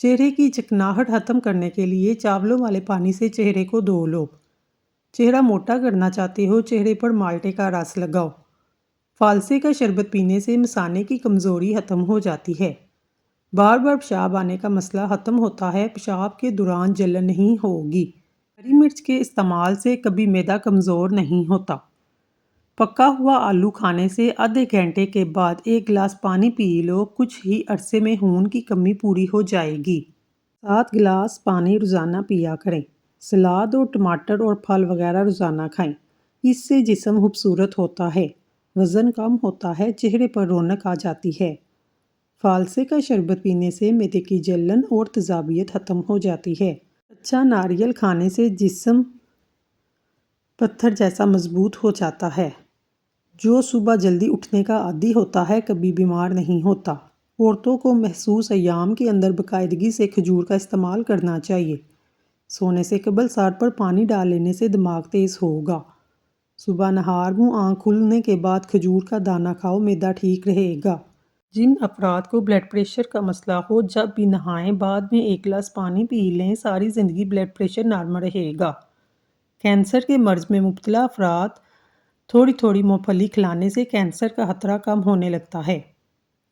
چہرے کی چکناہٹ ختم کرنے کے لیے چاولوں والے پانی سے چہرے کو دھو لو۔ چہرہ موٹا کرنا چاہتے ہو، چہرے پر مالٹے کا رس لگاؤ۔ فالسے کا شربت پینے سے مثانے کی کمزوری ختم ہو جاتی ہے۔ بار بار پیشاب آنے کا مسئلہ ختم ہوتا ہے، پیشاب کے دوران جلن نہیں ہوگی۔ ہری مرچ کے استعمال سے کبھی معدہ کمزور نہیں ہوتا۔ پکا ہوا آلو کھانے سے آدھے گھنٹے کے بعد 1 گلاس پانی پی لو، کچھ ہی عرصے میں خون کی کمی پوری ہو جائے گی۔ 7 گلاس پانی روزانہ پیا کریں۔ سلاد اور ٹماٹر اور پھل وغیرہ روزانہ کھائیں۔ اس سے جسم خوبصورت ہوتا ہے، وزن کم ہوتا ہے، چہرے پر رونق آ جاتی ہے۔ فالسے کا شربت پینے سے معدے کی جلن اور تیزابیت ختم ہو جاتی ہے۔ اچھا ناریل کھانے سے جسم پتھر جیسا مضبوط ہو جاتا ہے۔ جو صبح جلدی اٹھنے کا عادی ہوتا ہے کبھی بیمار نہیں ہوتا۔ عورتوں کو محسوس ایام کے اندر باقاعدگی سے کھجور کا استعمال کرنا چاہیے۔ سونے سے قبل سر پر پانی ڈال لینے سے دماغ تیز ہوگا۔ صبح نہار منہ آنکھ کھلنے کے بعد کھجور کا دانہ کھاؤ، معدہ ٹھیک رہے گا۔ جن افراد کو بلڈ پریشر کا مسئلہ ہو، جب بھی نہائیں بعد میں 1 گلاس پانی پی لیں، ساری زندگی بلڈ پریشر نارمل رہے گا۔ کینسر کے مرض میں مبتلا افراد تھوڑی تھوڑی مونگ پھلی کھلانے سے کینسر کا خطرہ کم ہونے لگتا ہے۔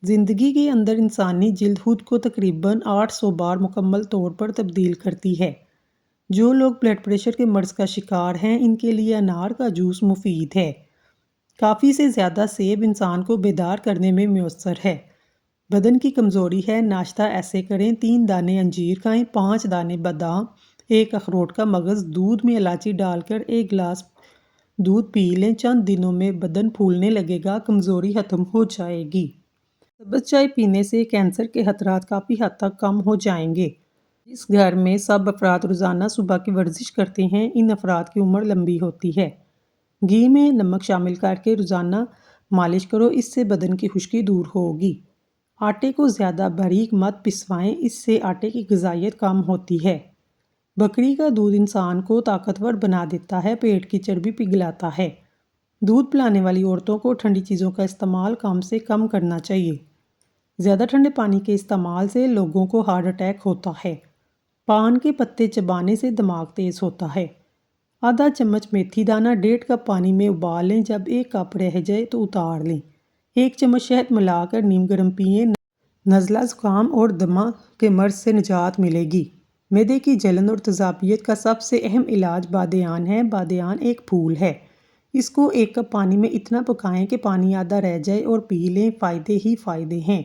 زندگی کے اندر انسانی جلد خود کو تقریباً 800 بار مکمل طور پر تبدیل کرتی ہے۔ جو لوگ بلڈ پریشر کے مرض کا شکار ہیں، ان کے لیے انار کا جوس مفید ہے۔ کافی سے زیادہ سیب انسان کو بیدار کرنے میں میسر ہے۔ بدن کی کمزوری ہے، ناشتہ ایسے کریں: 3 دانے انجیر کھائیں، 5 دانے بادام، 1 اخروٹ کا مغز دودھ میں الائچی ڈال کر 1 گلاس دودھ پی لیں۔ چند دنوں میں بدن پھولنے لگے گا، کمزوری ختم ہو جائے گی۔ سبز چائے پینے سے کینسر کے خطرات کافی حد تک کم ہو جائیں گے۔ جس گھر میں سب افراد روزانہ صبح کی ورزش کرتے ہیں، ان افراد کی عمر لمبی ہوتی ہے۔ گھی میں نمک شامل کر کے روزانہ مالش کرو، اس سے بدن کی خشکی دور ہوگی۔ آٹے کو زیادہ باریک مت پسوائیں، اس سے آٹے کی غذائیت کم ہوتی ہے۔ بکری کا دودھ انسان کو طاقتور بنا دیتا ہے، پیٹ کی چربی پگھلاتا ہے۔ دودھ پلانے والی عورتوں کو ٹھنڈی چیزوں کا استعمال کم سے کم کرنا چاہیے۔ زیادہ ٹھنڈے پانی کے استعمال سے لوگوں کو ہارٹ اٹیک ہوتا ہے۔ پان کے پتے چبانے سے دماغ تیز ہوتا ہے۔ آدھا چمچ میتھی دانہ 1.5 کپ پانی میں ابال لیں، جب 1 کپ رہ جائے تو اتار لیں۔ 1 چمچ شہد ملا کر نیم گرم پئیں، نزلہ زکام اور دمہ کے مرض سے نجات ملے گی۔ معدے کی جلن اور تیزابیت کا سب سے اہم علاج بادیان ہے۔ بادیان ایک پھول ہے۔ اس کو 1 کپ پانی میں اتنا پکائیں کہ پانی آدھا رہ جائے اور پی لیں، فائدے ہی فائدے ہیں۔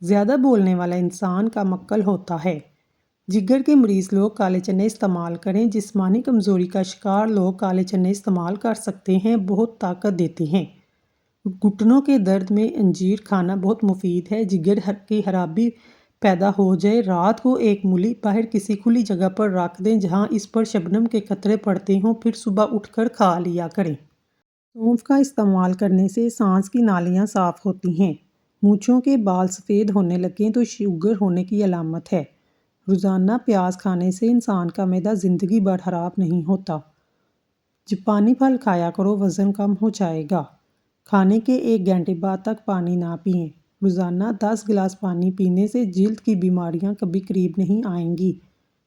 زیادہ بولنے والا انسان کا مکل ہوتا ہے۔ جگر کے مریض لوگ کالے چنے استعمال کریں۔ جسمانی کمزوری کا شکار لوگ کالے چنے استعمال کر سکتے ہیں، بہت طاقت دیتے ہیں۔ گھٹنوں کے درد میں انجیر کھانا بہت مفید ہے۔ جگر کی خرابی پیدا ہو جائے، رات کو 1 مولی باہر کسی کھلی جگہ پر رکھ دیں جہاں اس پر شبنم کے قطرے پڑتے ہوں، پھر صبح اٹھ کر کھا لیا کریں۔ سونف کا استعمال کرنے سے سانس کی نالیاں صاف ہوتی ہیں۔ مونچھوں کے بال سفید ہونے لگیں تو شوگر ہونے کی علامت ہے۔ روزانہ پیاز کھانے سے انسان کا معدہ زندگی بھر خراب نہیں ہوتا۔ جاپانی پھل کھایا کرو، وزن کم ہو جائے گا۔ کھانے کے 1 گھنٹے بعد تک پانی نہ پئیں۔ روزانہ 10 گلاس پانی پینے سے جلد کی بیماریاں کبھی قریب نہیں آئیں گی۔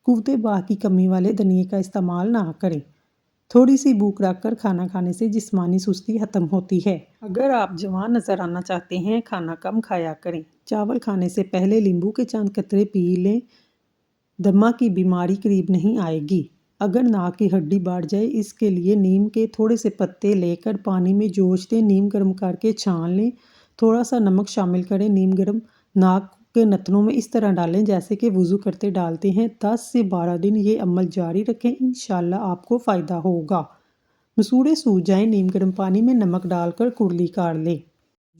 قوت بحث کی کمی والے دھنیے کا استعمال نہ کریں۔ تھوڑی سی بھوک رکھ کر کھانا کھانے سے جسمانی سستی ختم ہوتی ہے۔ اگر آپ جوان نظر آنا چاہتے ہیں، کھانا کم کھایا کریں۔ چاول کھانے سے پہلے لیمبو کے چند قطرے پی لیں، دمہ کی بیماری قریب نہیں آئے گی۔ اگر ناک کی ہڈی بڑھ جائے، اس کے لیے نیم کے تھوڑے سے پتے لے کر پانی میں جوش دیں، نیم گرم کر کے چھان لیں، تھوڑا سا نمک شامل کریں، نیم گرم ناک کے نتنوں میں اس طرح ڈالیں جیسے کہ وضو کرتے ڈالتے ہیں۔ 10 سے 12 دن یہ عمل جاری رکھیں، انشاءاللہ آپ کو فائدہ ہوگا۔ مسوڑھے سوج جائیں، نیم گرم پانی میں نمک ڈال کر کرلی کر لیں۔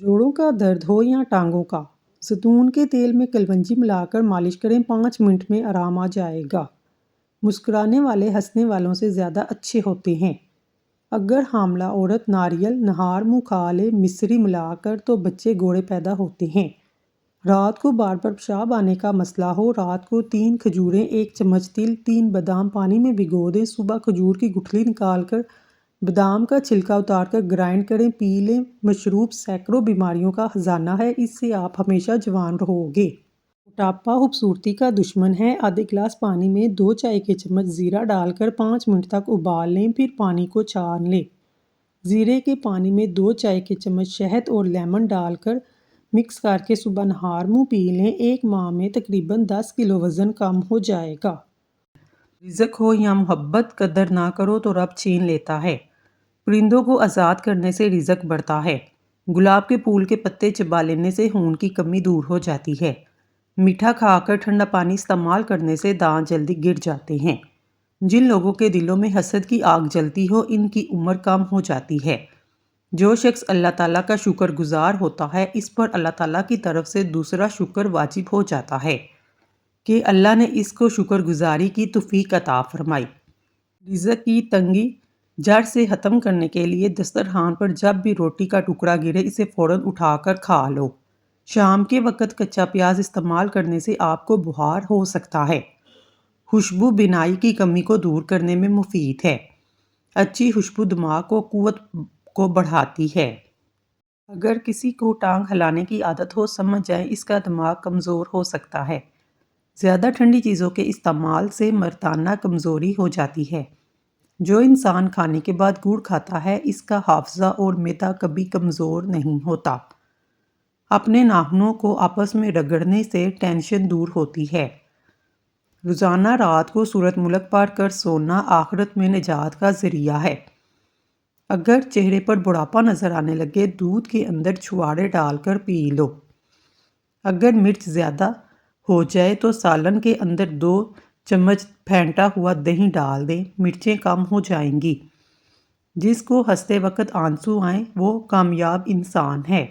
جوڑوں کا درد ہو یا ٹانگوں کا، زیتون کے تیل میں کلونجی ملا کر مالش کریں، 5 منٹ میں آرام آ جائے گا۔ مسکرانے والے ہنسنے والوں سے زیادہ اچھے ہوتے ہیں۔ اگر حاملہ عورت ناریل نہار منہ کھا لے مصری ملا کر تو بچے گوڑے پیدا ہوتے ہیں۔ رات کو بار بار پیشاب آنے کا مسئلہ ہو، رات کو 3 کھجوریں، 1 چمچ تل، 3 بادام پانی میں بھگو دیں، صبح کھجور کی گٹھلی نکال کر بادام کا چھلکا اتار کر گرائنڈ کریں، پی لیں۔ مشروب سینکڑوں بیماریوں کا خزانہ ہے، اس سے آپ ہمیشہ جوان رہو گے۔ موٹاپا خوبصورتی کا دشمن ہے۔ آدھے گلاس پانی میں 2 چائے کے چمچ زیرہ ڈال کر 5 منٹ تک ابال لیں، پھر پانی کو چھان لیں۔ زیرے کے پانی میں 2 چائے کے چمچ شہد اور لیمن ڈال کر مکس کر کے صبح نہار منہ پی لیں۔ 1 ماہ میں تقریباً 10 کلو وزن کم ہو جائے گا۔ رزق ہو یا محبت، قدر نہ کرو تو رب چھین لیتا ہے۔ پرندوں کو آزاد کرنے سے رزق بڑھتا ہے۔ گلاب کے پھول کے پتے چبا لینے سے خون کی کمی دور ہو جاتی ہے۔ میٹھا کھا کر ٹھنڈا پانی استعمال کرنے سے دانت جلدی گر جاتے ہیں۔ جن لوگوں کے دلوں میں حسد کی آگ جلتی ہو، ان کی عمر کم ہو جاتی ہے۔ جو شخص اللہ تعالیٰ کا شکر گزار ہوتا ہے، اس پر اللہ تعالیٰ کی طرف سے دوسرا شکر واجب ہو جاتا ہے کہ اللہ نے اس کو شکر گزاری کی توفیق عطا فرمائی۔ رزق کی تنگی جڑ سے ختم کرنے کے لیے دسترخوان پر جب بھی روٹی کا ٹکڑا گرے، اسے فوراً اٹھا کر کھا لو۔ شام کے وقت کچا پیاز استعمال کرنے سے آپ کو بخار ہو سکتا ہے۔ خوشبو بینائی کی کمی کو دور کرنے میں مفید ہے۔ اچھی خوشبو دماغ کو قوت کو بڑھاتی ہے۔ اگر کسی کو ٹانگ ہلانے کی عادت ہو، سمجھ جائیں اس کا دماغ کمزور ہو سکتا ہے۔ زیادہ ٹھنڈی چیزوں کے استعمال سے مردانہ کمزوری ہو جاتی ہے۔ جو انسان کھانے کے بعد گڑ کھاتا ہے، اس کا حافظہ اور معدہ کبھی کمزور نہیں ہوتا۔ اپنے ناخنوں کو آپس میں رگڑنے سے ٹینشن دور ہوتی ہے۔ روزانہ رات کو سورۃ ملک پڑھ کر سونا آخرت میں نجات کا ذریعہ ہے۔ اگر چہرے پر بڑھاپا نظر آنے لگے، دودھ کے اندر چھوارے ڈال کر پی لو۔ اگر مرچ زیادہ ہو جائے تو سالن کے اندر 2 چمچ پھینٹا ہوا دہی ڈال دیں، مرچیں کم ہو جائیں گی۔ جس کو ہنستے وقت آنسو آئیں، وہ کامیاب انسان ہے۔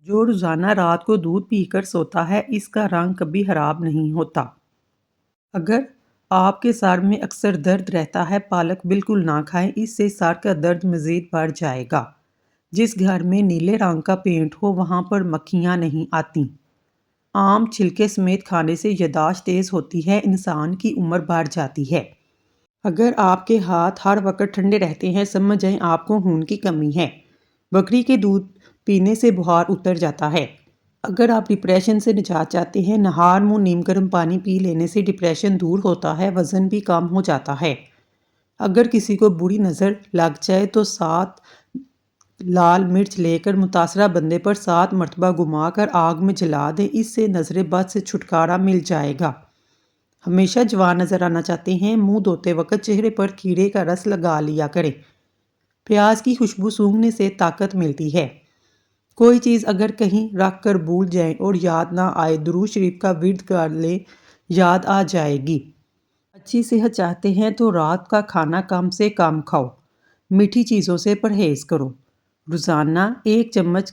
جو روزانہ رات کو دودھ پی کر سوتا ہے، اس کا رنگ کبھی خراب نہیں ہوتا۔ اگر آپ کے سر میں اکثر درد رہتا ہے، پالک بالکل نہ کھائیں، اس سے سر کا درد مزید بڑھ جائے گا۔ جس گھر میں نیلے رنگ کا پینٹ ہو، وہاں پر مکھیاں نہیں آتیں۔ آم چھلکے سمیت کھانے سے یادداشت تیز ہوتی ہے، انسان کی عمر بڑھ جاتی ہے۔ اگر آپ کے ہاتھ ہر وقت ٹھنڈے رہتے ہیں، سمجھ جائیں آپ کو خون کی کمی ہے۔ بکری کے دودھ پینے سے بخار اتر جاتا ہے۔ اگر آپ ڈپریشن سے نجات چاہتے ہیں، نہار منہ نیم گرم پانی پی لینے سے ڈپریشن دور ہوتا ہے، وزن بھی کم ہو جاتا ہے۔ اگر کسی کو بری نظر لگ جائے تو 7 لال مرچ لے کر متاثرہ بندے پر 7 مرتبہ گھما کر آگ میں جلا دیں، اس سے نظر بد سے چھٹکارا مل جائے گا۔ ہمیشہ جوان نظر آنا چاہتے ہیں، منہ دھوتے وقت چہرے پر کھیرے کا رس لگا لیا کریں۔ پیاز کی خوشبو سونگھنے سے طاقت ملتی ہے۔ کوئی چیز اگر کہیں رکھ کر بھول جائیں اور یاد نہ آئے، درود شریف کا ورد کر لیں، یاد آ جائے گی۔ اچھی صحت چاہتے ہیں تو رات کا کھانا کم سے کم کھاؤ۔ میٹھی چیزوں سے پرہیز کرو۔ روزانہ 1 چمچ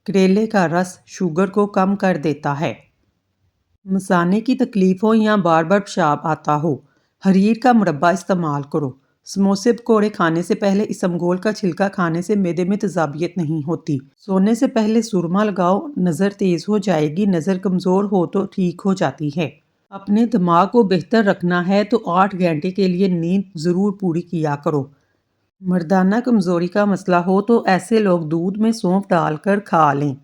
کریلے کا رس شوگر کو کم کر دیتا ہے۔ مثانے کی تکلیف ہو یا بار بار پیشاب آتا ہو، حریر کا مربع استعمال کرو۔ سموسے پکوڑے کھانے سے پہلے اسمگول کا چھلکا کھانے سے معدے میں تیزابیت نہیں ہوتی۔ سونے سے پہلے سرما لگاؤ، نظر تیز ہو جائے گی۔ نظر کمزور ہو تو ٹھیک ہو جاتی ہے۔ اپنے دماغ کو بہتر رکھنا ہے تو 8 گھنٹے کے لیے نیند ضرور پوری کیا کرو۔ مردانہ کمزوری کا مسئلہ ہو تو ایسے لوگ دودھ میں سونف ڈال کر کھا لیں۔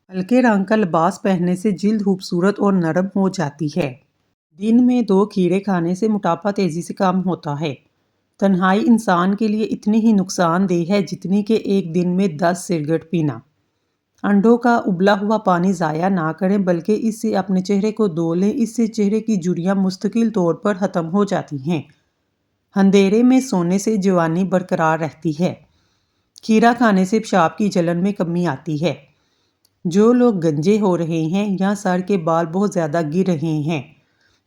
ہلکے رنگ کا لباس پہننے سے جلد خوبصورت اور نرم ہو جاتی ہے۔ دن میں 2 کھیرے کھانے سے موٹاپا تیزی سے کم ہوتا ہے۔ تنہائی انسان کے لیے اتنی ہی نقصان دہ ہے جتنی کہ ایک دن میں 10 سگریٹ پینا۔ انڈوں کا ابلا ہوا پانی ضائع نہ کریں، بلکہ اس سے اپنے چہرے کو دھو لیں، اس سے چہرے کی جھریاں مستقل طور پر ختم ہو جاتی ہیں۔ اندھیرے میں سونے سے جوانی برقرار رہتی ہے۔ کھیرا کھانے سے پیشاب کی جلن میں کمی آتی ہے۔ جو لوگ گنجے ہو رہے ہیں یا سر کے بال بہت زیادہ گر رہے ہیں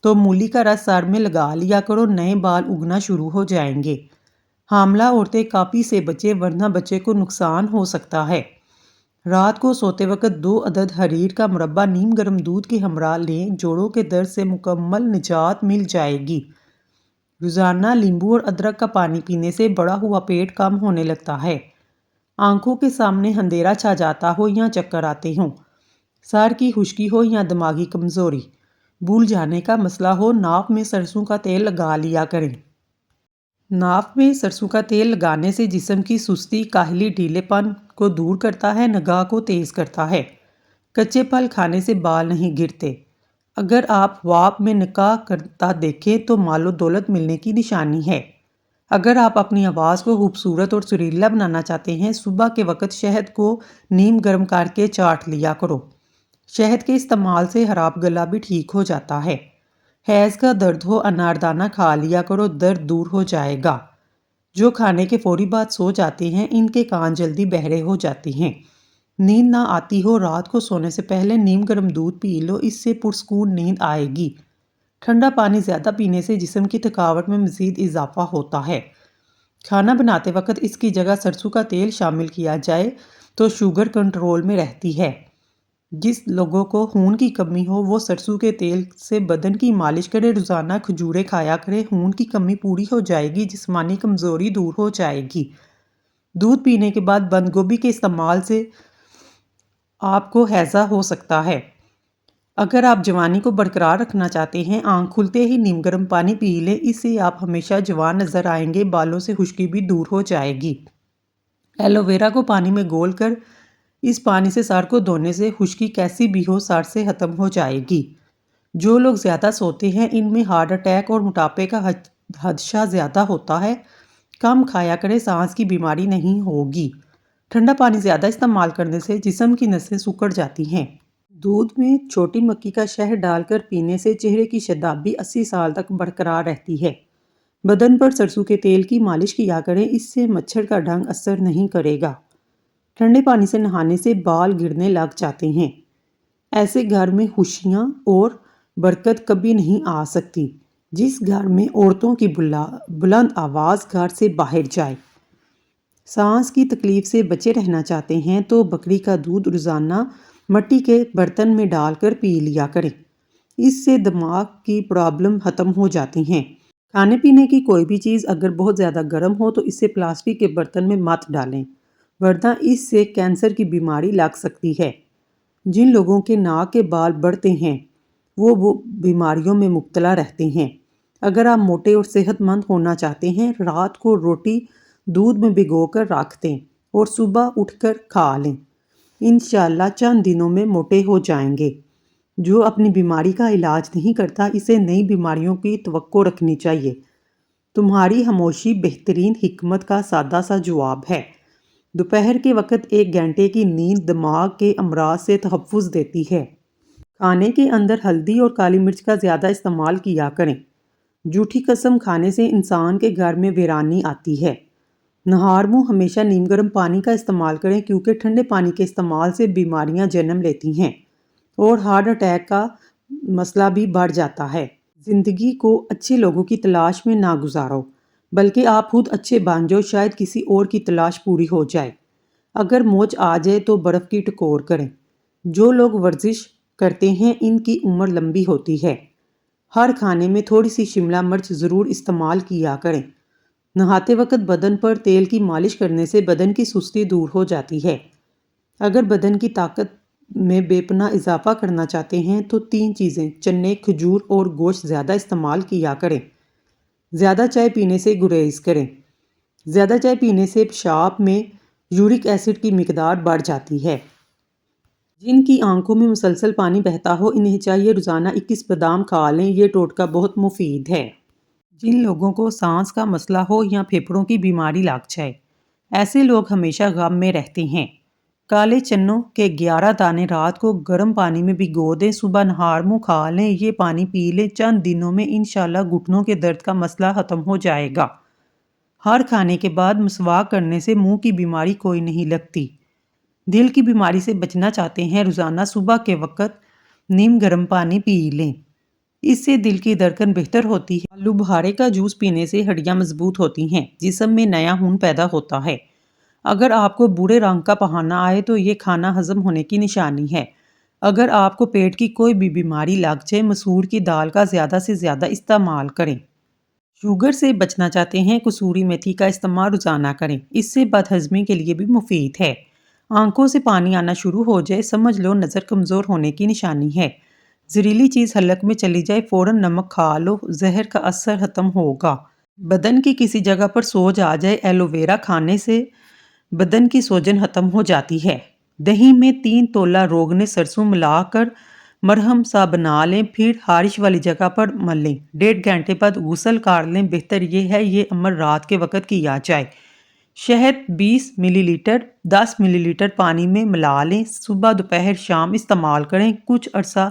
تو مولی کا رس سر میں لگا لیا کرو، نئے بال اگنا شروع ہو جائیں گے۔ حاملہ عورتیں کاپی سے بچیں، ورنہ بچے کو نقصان ہو سکتا ہے۔ رات کو سوتے وقت 2 عدد حریر کا مربع نیم گرم دودھ کے ہمراہ لیں، جوڑوں کے درد سے مکمل نجات مل جائے گی۔ روزانہ لیمبو اور ادرک کا پانی پینے سے بڑھا ہوا پیٹ کم ہونے لگتا ہے۔ آنکھوں کے سامنے اندھیرا چھا جاتا ہو یا چکر آتے ہوں، سر کی خشکی ہو یا دماغی کمزوری، بھول جانے کا مسئلہ ہو، ناف میں سرسوں کا تیل لگا لیا کریں۔ ناف میں سرسوں کا تیل لگانے سے جسم کی سستی، کاہلی، ڈھیلے پن کو دور کرتا ہے، نگاہ کو تیز کرتا ہے۔ کچے پھل کھانے سے بال نہیں گرتے۔ اگر آپ خواب میں نکاح کرتا دیکھیں تو مال و دولت ملنے کی نشانی ہے۔ اگر آپ اپنی آواز کو خوبصورت اور سریلا بنانا چاہتے ہیں، صبح کے وقت شہد کو نیم گرم کر کے چاٹ لیا کرو۔ شہد کے استعمال سے خراب گلا بھی ٹھیک ہو جاتا ہے۔ حیض کا درد ہو، اناردانہ کھا لیا کرو، درد دور ہو جائے گا۔ جو کھانے کے فوری بعد سو جاتے ہیں، ان کے کان جلدی بہرے ہو جاتے ہیں۔ نیند نہ آتی ہو، رات کو سونے سے پہلے نیم گرم دودھ پی لو، اس سے پرسکون نیند آئے گی۔ ٹھنڈا پانی زیادہ پینے سے جسم کی تھکاوٹ میں مزید اضافہ ہوتا ہے۔ کھانا بناتے وقت اس کی جگہ سرسوں کا تیل شامل کیا جائے تو شوگر کنٹرول میں رہتی ہے۔ جس لوگوں کو خون کی کمی ہو وہ سرسوں کے تیل سے بدن کی مالش کرے، روزانہ کھجوریں کھایا کرے، خون کی کمی پوری ہو جائے گی، جسمانی کمزوری دور ہو جائے گی۔ دودھ پینے کے بعد بند گوبھی کے استعمال سے آپ کو ہیضہ ہو سکتا ہے۔ اگر آپ جوانی کو برقرار رکھنا چاہتے ہیں، آنکھ کھلتے ہی نیم گرم پانی پی لیں، اس سے آپ ہمیشہ جوان نظر آئیں گے، بالوں سے خشکی بھی دور ہو جائے گی۔ ایلو ویرا کو پانی میں گول کر اس پانی سے سر کو دھونے سے خشکی کیسی بھی ہو سر سے ختم ہو جائے گی۔ جو لوگ زیادہ سوتے ہیں ان میں ہارٹ اٹیک اور موٹاپے کا خدشہ زیادہ ہوتا ہے۔ کم کھایا کرے، سانس کی بیماری نہیں ہوگی۔ ٹھنڈا پانی زیادہ استعمال کرنے سے جسم کی نسیں سکڑ جاتی ہیں۔ دودھ میں چھوٹی مکھی کا شہد ڈال کر پینے سے چہرے کی شادابی 80 سال تک برقرار رہتی ہے۔ بدن پر سرسوں کے تیل کی مالش کیا کریں، اس سے مچھر کا ڈنگ اثر نہیں کرے گا۔ ٹھنڈے پانی سے نہانے سے بال گرنے لگ جاتے ہیں۔ ایسے گھر میں خوشیاں اور برکت کبھی نہیں آ سکتی جس گھر میں عورتوں کی بلند آواز گھر سے باہر جائے۔ سانس کی تکلیف سے بچے رہنا چاہتے ہیں تو بکری کا دودھ روزانہ مٹی کے برتن میں ڈال کر پی لیا کریں، اس سے دماغ کی پرابلم ختم ہو جاتی ہیں۔ کھانے پینے کی کوئی بھی چیز اگر بہت زیادہ گرم ہو تو اسے پلاسٹک کے برتن میں مت ڈالیں، ورنہ اس سے کینسر کی بیماری لگ سکتی ہے۔ جن لوگوں کے ناک کے بال بڑھتے ہیں وہ بیماریوں میں مبتلا رہتے ہیں۔ اگر آپ موٹے اور صحت مند ہونا چاہتے ہیں، رات کو روٹی دودھ میں بھگو کر رکھ دیں اور صبح اٹھ کر کھا لیں۔ انشاءاللہ چند دنوں میں موٹے ہو جائیں گے۔ جو اپنی بیماری کا علاج نہیں کرتا، اسے نئی بیماریوں کی توقع رکھنی چاہیے۔ تمہاری خاموشی بہترین حکمت کا سادہ سا جواب ہے۔ دوپہر کے وقت 1 گھنٹے کی نیند دماغ کے امراض سے تحفظ دیتی ہے۔ کھانے کے اندر ہلدی اور کالی مرچ کا زیادہ استعمال کیا کریں۔ جھوٹی قسم کھانے سے انسان کے گھر میں ویرانی آتی ہے۔ نہار منہ ہمیشہ نیم گرم پانی کا استعمال کریں، کیونکہ ٹھنڈے پانی کے استعمال سے بیماریاں جنم لیتی ہیں اور ہارٹ اٹیک کا مسئلہ بھی بڑھ جاتا ہے۔ زندگی کو اچھے لوگوں کی تلاش میں نہ گزارو، بلکہ آپ خود اچھے بن جاؤ، شاید کسی اور کی تلاش پوری ہو جائے۔ اگر موچ آ جائے تو برف کی ٹکور کریں۔ جو لوگ ورزش کرتے ہیں ان کی عمر لمبی ہوتی ہے۔ ہر کھانے میں تھوڑی سی شملہ مرچ ضرور استعمال کیا کریں۔ نہاتے وقت بدن پر تیل کی مالش کرنے سے بدن کی سستی دور ہو جاتی ہے۔ اگر بدن کی طاقت میں بے پناہ اضافہ کرنا چاہتے ہیں تو 3 چیزیں چنے، کھجور اور گوشت زیادہ استعمال کیا کریں۔ زیادہ چائے پینے سے گریز کریں۔ زیادہ چائے پینے سے پیشاب میں یورک ایسڈ کی مقدار بڑھ جاتی ہے۔ جن کی آنکھوں میں مسلسل پانی بہتا ہو انہیں چاہیے روزانہ 21 بادام کھا لیں، یہ ٹوٹکا بہت مفید ہے۔ جن لوگوں کو سانس کا مسئلہ ہو یا پھیپھڑوں کی بیماری لگ جائے، ایسے لوگ ہمیشہ غم میں رہتے ہیں۔ کالے چنوں کے 11 دانے رات کو گرم پانی میں بھگو دیں، صبح نہار منہ کھا لیں، یہ پانی پی لیں، چند دنوں میں انشاءاللہ گھٹنوں کے درد کا مسئلہ ختم ہو جائے گا۔ ہر کھانے کے بعد مسواک کرنے سے منہ کی بیماری کوئی نہیں لگتی۔ دل کی بیماری سے بچنا چاہتے ہیں، روزانہ صبح کے وقت نیم گرم پانی پی لیں، اس سے دل کی دھڑکن بہتر ہوتی ہے۔ آلو بخارے کا جوس پینے سے ہڈیاں مضبوط ہوتی ہیں، جسم میں نیا خون پیدا ہوتا ہے۔ اگر آپ کو برے رنگ کا پہانا آئے تو یہ کھانا ہضم ہونے کی نشانی ہے۔ اگر آپ کو پیٹ کی کوئی بھی بیماری لگ جائے، مسور کی دال کا زیادہ سے زیادہ استعمال کریں۔ شوگر سے بچنا چاہتے ہیں، کسوری میتھی کا استعمال روزانہ کریں، اس سے بد ہضمی کے لیے بھی مفید ہے۔ آنکھوں سے پانی آنا شروع ہو جائے، سمجھ لو نظر کمزور ہونے کی نشانی ہے۔ زہریلی چیز حلق میں چلی جائے، فوراً نمک کھا لو، زہر کا اثر ختم ہوگا۔ بدن کی کسی جگہ پر سوج آ جائے، ایلو ویرا کھانے سے بدن کی سوجن ختم ہو جاتی ہے۔ دہی میں 3 تولہ روغن سرسوں ملا کر مرہم سا بنا لیں، پھر خارش والی جگہ پر مل لیں۔ 1.5 گھنٹے بعد غسل کر لیں۔ بہتر یہ ہے یہ عمل رات کے وقت کیا جائے۔ شہد 20 ملی لیٹر 10 ملی لیٹر پانی میں ملا لیں۔ صبح دوپہر شام استعمال کریں۔ کچھ عرصہ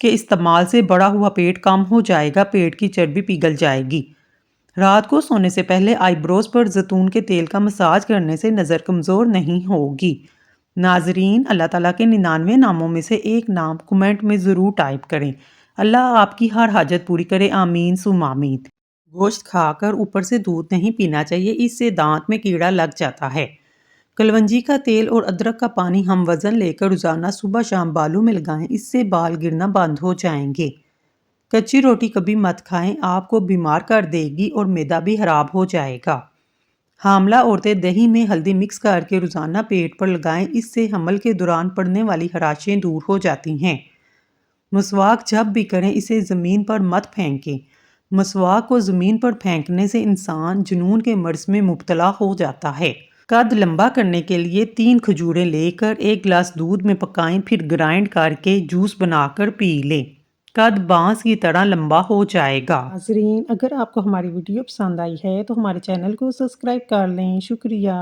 کے استعمال سے بڑا ہوا پیٹ کم ہو جائے گا، پیٹ کی چربی پگھل جائے گی۔ رات کو سونے سے پہلے آئی بروز پر زیتون کے تیل کا مساج کرنے سے نظر کمزور نہیں ہوگی۔ ناظرین، اللہ تعالیٰ کے 99 ناموں میں سے ایک نام کمنٹ میں ضرور ٹائپ کریں۔ اللہ آپ کی ہر حاجت پوری کرے، آمین ثم آمین۔ گوشت کھا کر اوپر سے دودھ نہیں پینا چاہیے، اس سے دانت میں کیڑا لگ جاتا ہے۔ کلونجی کا تیل اور ادرک کا پانی ہم وزن لے کر روزانہ صبح شام بالوں میں لگائیں، اس سے بال گرنا بند ہو جائیں گے۔ کچی روٹی کبھی مت کھائیں، آپ کو بیمار کر دے گی اور معدہ بھی خراب ہو جائے گا۔ حاملہ عورتیں دہی میں ہلدی مکس کر کے روزانہ پیٹ پر لگائیں، اس سے حمل کے دوران پڑنے والی خراشیں دور ہو جاتی ہیں۔ مسواک جب بھی کریں اسے زمین پر مت پھینکیں۔ مسواک کو زمین پر پھینکنے سے انسان جنون کے مرض میں مبتلا ہو جاتا ہے۔ قد لمبا کرنے کے لیے 3 کھجوریں لے کر 1 گلاس دودھ میں پکائیں، پھر گرائنڈ کر کے جوس بنا کر پی لیں۔ قد بانس کی طرح لمبا ہو جائے گا۔ ناظرین، اگر آپ کو ہماری ویڈیو پسند آئی ہے تو ہمارے چینل کو سبسکرائب کر لیں۔ شکریہ۔